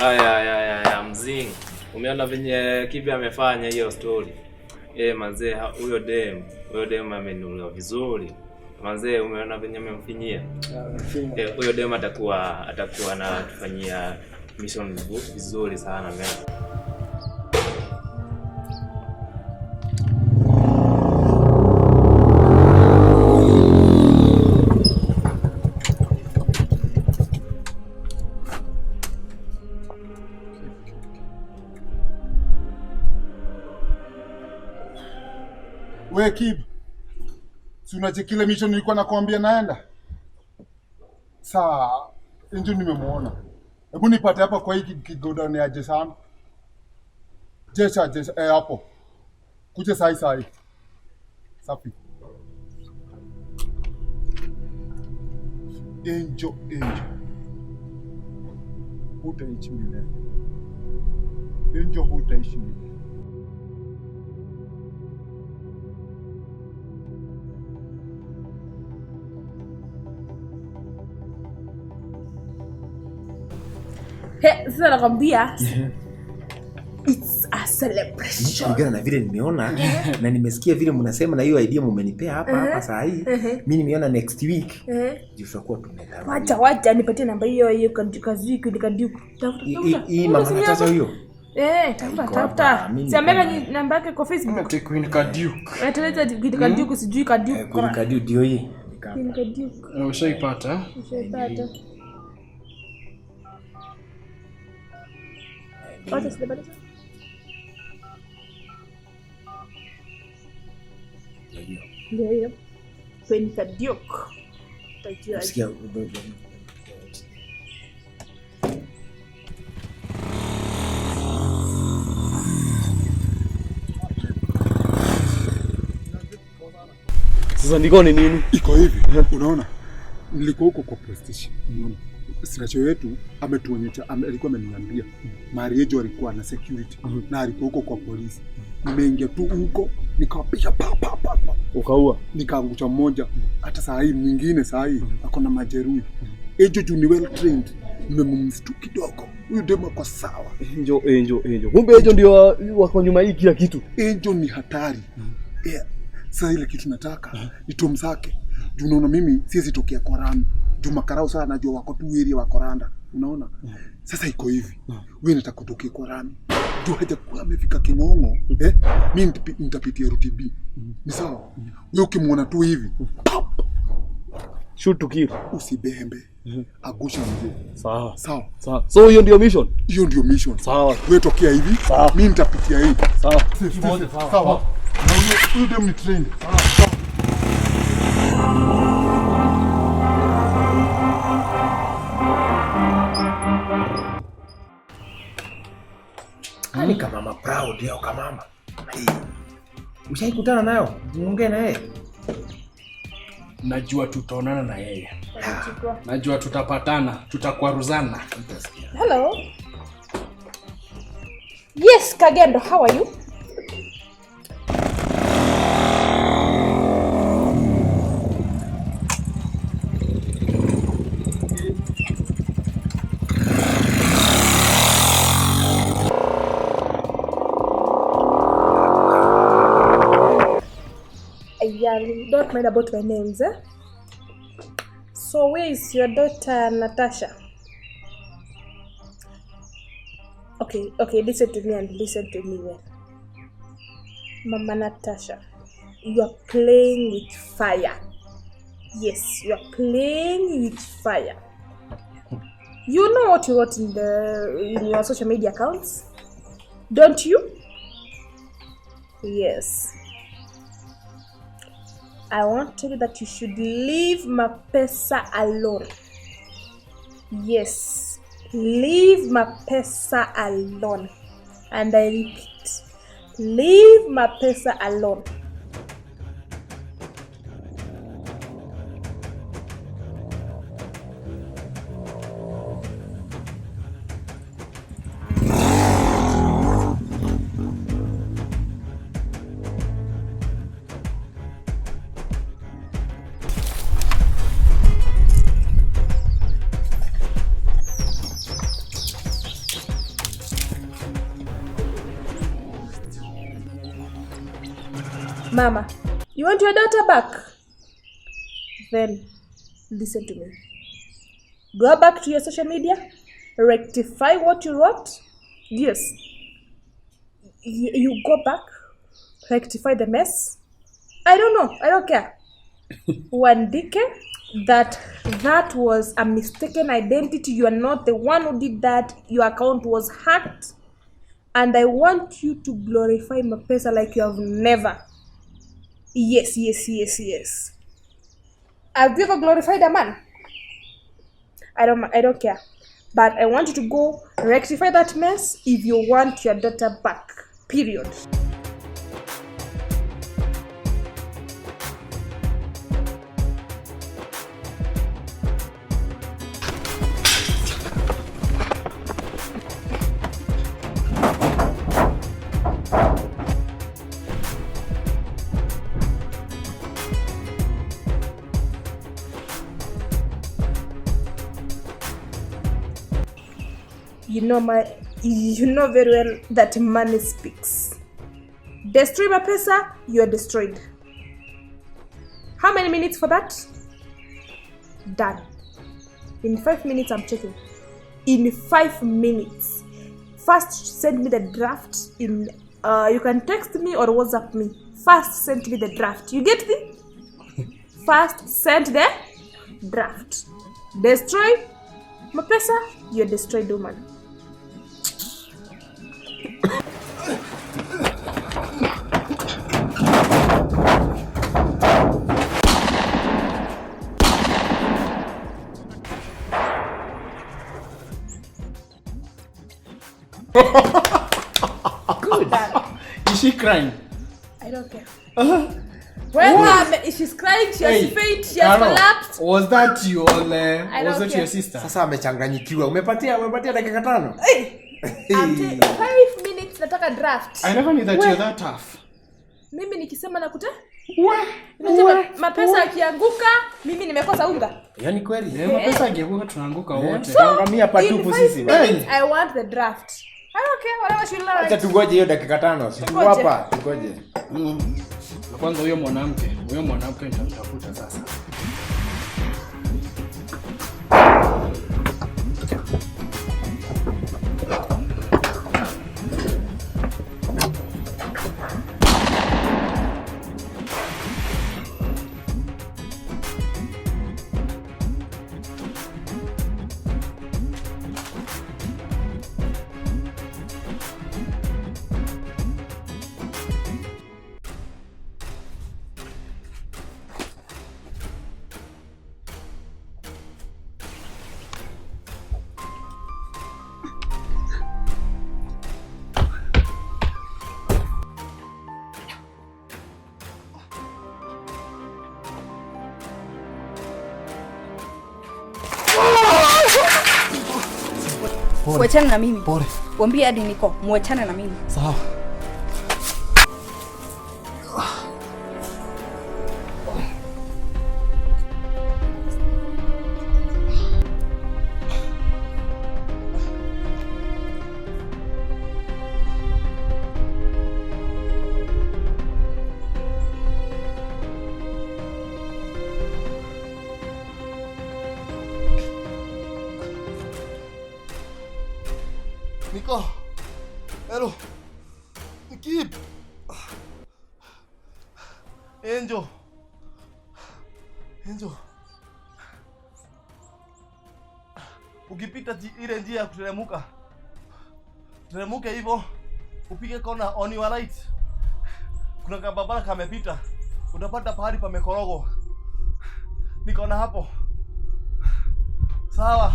Aya mzingi. Umeona venye Kibi amefanya hiyo story. Manze huyo dem amenunuliwa vizuri. Manze umeona venye amemfinyia. Huyo dem atakuwa anatufanyia mission vizuri sana mimi. We Kib, si unachekile mission nilikuwa nakwambia naenda? Saa, ndio nimemuona. Hebu nipate hapa kwa hiki kigodani aje sana. Jesha, hapo. Kuja sai. Safi. Angel. Hutaishi milele. Angel hutaishi milele. Sasa nakwambia it's a celebration. Kulingana na vile nimeona na nimesikia vile mnasema na hiyo idea mmenipea hapa saa hii. Mimi nimeona next week tutakuwa tumeenda. Wacha nipatie namba hiyo kazi nikadiku. Hii mama Natasha hiyo. Tafuta. Siameka namba yake kwa Facebook. Take Queen Kadiuk. Tuleta Kadiuk sijui Kadiuk. Queen Kadiuk ndio hii. Queen Kadiuk. Ushaipata? Wacha sibada. Ndio. Queen Kadiuk. Sikia. Sasa ndiko ni nini? Iko hivi, unaona? Nilikuwa huko kwa prestige. Unaona? Siracho yetu ametuonyesha, alikuwa ameniambia marriage alikuwa na security na alikuwa huko kwa polisi. Nimeingia tu huko nikawapiga pa. Ukaua. Nikaangusha mmoja. Hata saa hii mwingine saa hii ako na majeruhi. Ejo juu ni well trained. Nimemumstu kidogo. Huyu demo kwa sawa. Angel. Kumbe Angel ndio wako nyuma hii kila kitu. Angel ni hatari. Sasa ile kitu nataka ni tumsake. Juu unaona mimi siwezi tokea Korani. Juu makarao sana najua wako tu area wa Koranda. Unaona? Sasa iko hivi. Wewe nataka kutokea Korani. Juu hajakuwa amefika Kingongo, mimi nitapitia RTB. Ni sawa? Wewe ukimwona tu hivi. Shoot to kill. Usibembe. Agusha mzee. Sawa. So hiyo ndio mission? Hiyo ndio mission. Sawa. Wewe tokea hivi. Mimi nitapitia hivi. Sawa. Na huyo dem ni trained. Sawa. Ni kama mama proud yao kama mama. Ushaikutana nayo? Muongee na yeye. Najua tutaonana na yeye. Najua tutapatana, tutakwaruzana. Hello. Yes, Kagendo, how are you? Don't mind about my names, So where is your daughter Natasha? Okay, listen to me and listen to me well. Mama Natasha, you are playing with fire. Yes, you are playing with fire. You know what you wrote in your social media accounts? Don't you? Yes. I want to tell you that you should leave MAPESA alone. Yes, leave MAPESA alone. And I repeat, leave MAPESA alone. Mama, you want your daughter back? Then, listen to me. Go back to your social media, rectify what you wrote. Yes. You go back, rectify the mess. I don't know. I don't care. Wandike, that was a mistaken identity. You are not the one who did that. Your account was hacked. And I want you to glorify MAPESA like you have never. Yes. Have you ever glorified a man? I don't care. But I want you to go rectify that mess if you want your daughter back. Period. You know very well that money speaks. Destroy MAPESA, you are destroyed. How many minutes for that? Done. In 5 minutes, I'm checking. In 5 minutes. First, send me the draft in. You can text me or WhatsApp me. First, send me the draft. You get me? First, send the draft. Destroy MAPESA, you're destroyed, woman. Good. Is she crying? I don't care. When she's crying, she has faint, she has collapsed. Was that you or was it your sister? Sasa amechanganyikiwa. Umepatia dakika 5. I'm 5 minutes nataka draft. I never knew that you're that tough. Mimi nikisema nakuta? MAPESA akianguka, mimi nimekosa unga. Yaani kweli? MAPESA akianguka tunaanguka wote. Tuangamia patupu sisi. I want the draft. I don't care whatever she learns. Acha tungoje hiyo dakika 5. Siku hapa, tungoje. Kwanza huyo mwanamke nitamtafuta sasa. Mwachane na mimi. Pole. Mwambie hadi niko. Mwachane na mimi. Sawa. Nico, hello, Nikip, Angel, ukipita ile njia ya kuteremka hivyo, upige kona on your right, kuna kababara kamepita, utapata pahali pamekorogo, niko na hapo, sawa.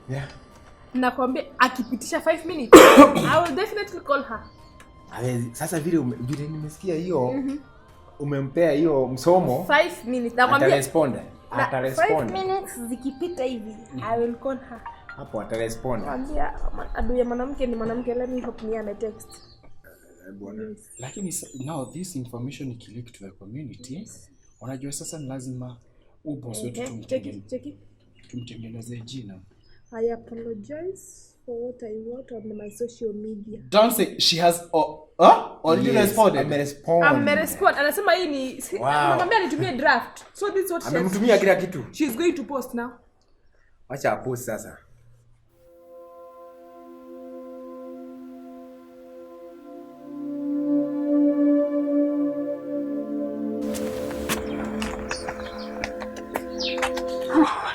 Yeah. Nakwambia akipitisha 5 minutes, I will definitely call her. Sasa vile nimesikia hiyo, umempea hiyo msomo 5 minutes. Nakwambia atarespond. 5 minutes zikipita hivi, I will call her. Hapo atarespond. Nakwambia adui ya mwanamke ni mwanamke. Let me hope ni ame text. Lakini now this information ikileak to the community, wanajua sasa ni lazima boss wetu tumtengeneze jina. I apologize for what I wrote on my social media. Don't say she has or you responded. Amerespond. Anasema hii ni anamwambia nitumie draft. So this is what amemtumia kila kitu. She is going to post now. Acha post sasa.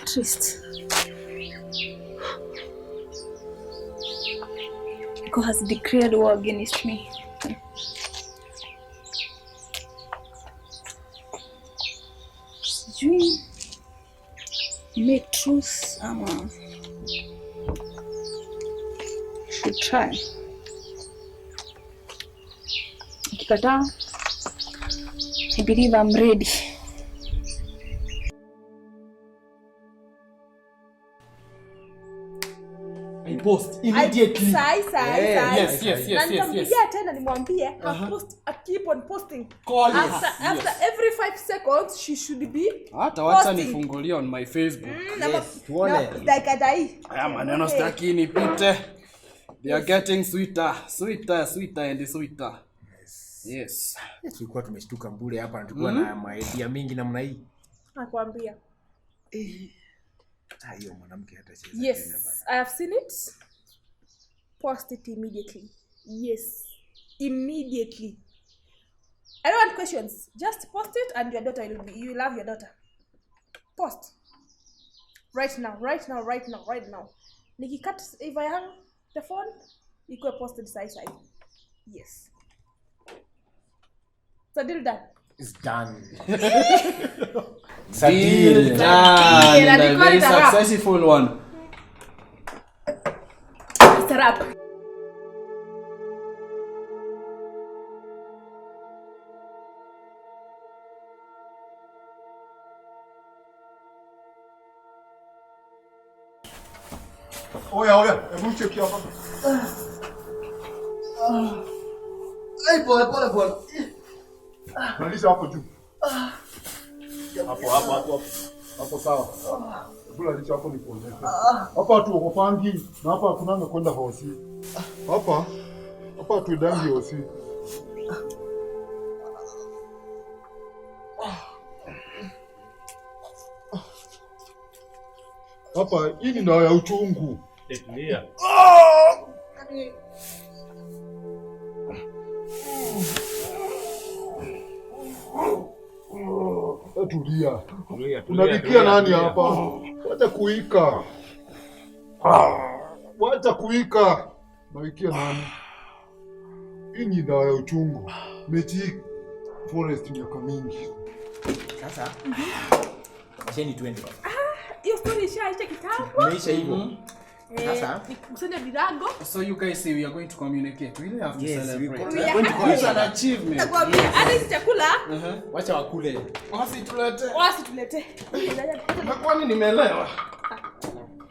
Trist. God has declared war against me. Sijui make truth ama should try. Ikikataa, I believe I'm ready. I post immediately. Yes. Yes. Tena nimwambie post, keep on posting. Call after every 5 seconds she should be hata wacha nifungulie on my Facebook. Tuone. Dakadai. Haya maneno staki nipite. They are getting sweeter and sweeter. Yes. Tulikuwa tumeshtuka mbule hapa na tulikuwa na idea mingi namna hii. Nakwambia. Hiyo mwanamke hatacheza. Yes, I have seen it. Post it immediately. Yes, immediately. I don't want questions. Just post it and your daughter will be, you will have your daughter. Post. Right now. Nikikat, if I hang the phone, you could post it side. Yes. So deal done. It's done. Deal done. And a very successful one. It's a wrap. Oya, hebu cheki hapa. Pole. Maliza hapo juu. Hapo sawa. Bula licha hapo ni kuonyesha. Hapa tu ukopangi na hapa kunanga kwenda hosi. Hapa tu dangi hosi. Hapa hii ni dawa ya uchungu. Ndio. Tulia. Unabikia nani hapa? Wacha kuika. Unabikia nani? Hii ni dawa ya uchungu. Mechi forest miaka mingi. Sasa. Acheni tuende. Hiyo story ishaisha kitambo. Imeisha hivyo. Sasa nikusanya virago. So you guys say we are going to communicate. We really have to celebrate. We are going to communicate. It's an achievement. Nakwambia hata hizi chakula. Wacha wakule. Wasitulete. Na kwani nimeelewa?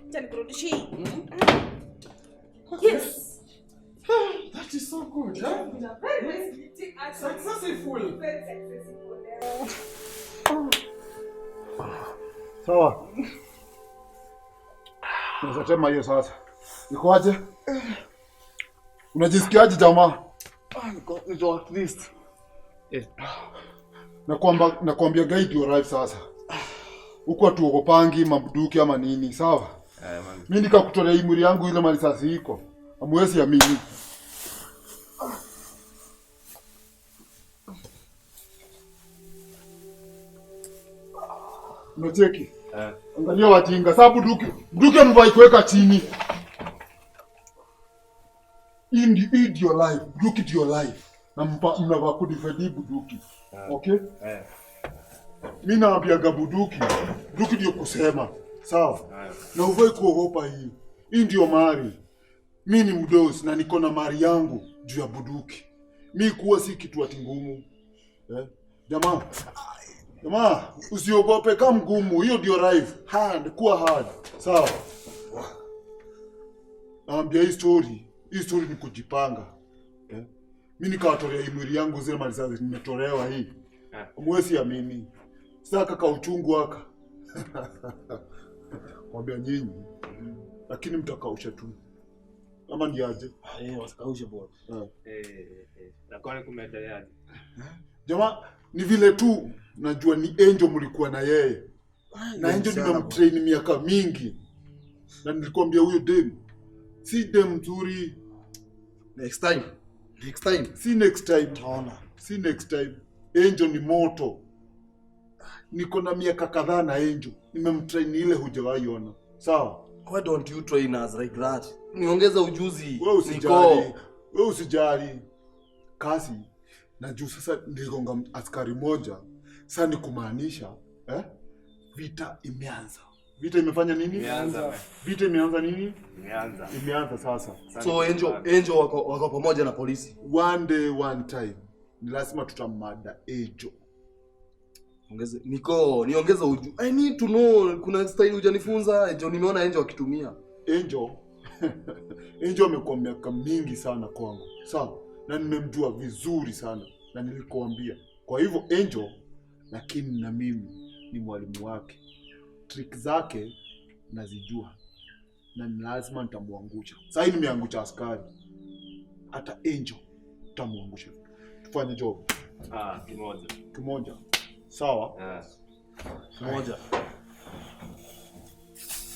Acha nikurudishie. Yes. That is so good. Very nice meeting. Successful. Very successful. Sawa. Unasema hiyo sasa. Iko aje? Unajisikiaje jamaa? Niko at least. Nakwambia guide your life sasa. Huko tu ukopangi mabuduki ama nini, sawa? Mimi nikakutolea hii mwili yangu ile mali sasa iko. Hamwezi amini. Unacheki? Angalia wajinga, sababu duke mvai kuweka chini. Hii ndio life, duke ndio life. Na mnavaa kudifendi buduki. Okay? Mimi naambiaga buduki ndio kusema. Sawa? Na uvai kuogopa hii. Hii ndio mali. Mimi ni mdosi na niko na mali yangu juu ya buduki. Mimi kuwa si kitu ati ngumu. Jamaa, usiogope kama ngumu, hiyo ndio life. Kuwa hard. Sawa. Naambia hii story ni kujipanga. Mimi nikawatolea hii mwili yangu zile mali zangu nimetolewa hii. Mwezi amini. Sasa kaka uchungu haka. Mwambia nyinyi. Lakini mtakausha tu. Ama ni aje? Wasikaushe bwana. Nakoni kumedayani. Jamaa ni vile tu najua ni Angel mlikuwa na yeye. Na Angel nimemtrain miaka mingi. Na nilikwambia huyo dem si dem mzuri. Next time. Si next time. Si next time. Angel ni moto. Niko na miaka kadhaa na Angel. Nimemtrain ile hujawahi ona. Sawa? Why don't you train us like that? Niongeza ujuzi. Wewe usijali. Kasi na juu sasa niligonga askari moja. Sasa ni kumaanisha vita imeanza. Vita imefanya nini? Vita imeanza nini? Imeanza sasa. So Angel wako pamoja na polisi. One day one time. Ni lazima tutamada Angel. Niongeza ujuzi. I need to know, kuna style hujanifunza. Angel nimeona Angel akitumia. Angel amekuwa miaka mingi sana kwangu. Sawa? Na nimemjua vizuri sana na nilikuambia. Kwa hivyo Angel, lakini na mimi ni mwalimu wake. Trick zake nazijua. Na ni lazima nitamwangusha. Sasa hivi nimeangusha askari. Hata Angel tutamwangusha. Tufanye job. Kimoja. Sawa? Kimoja.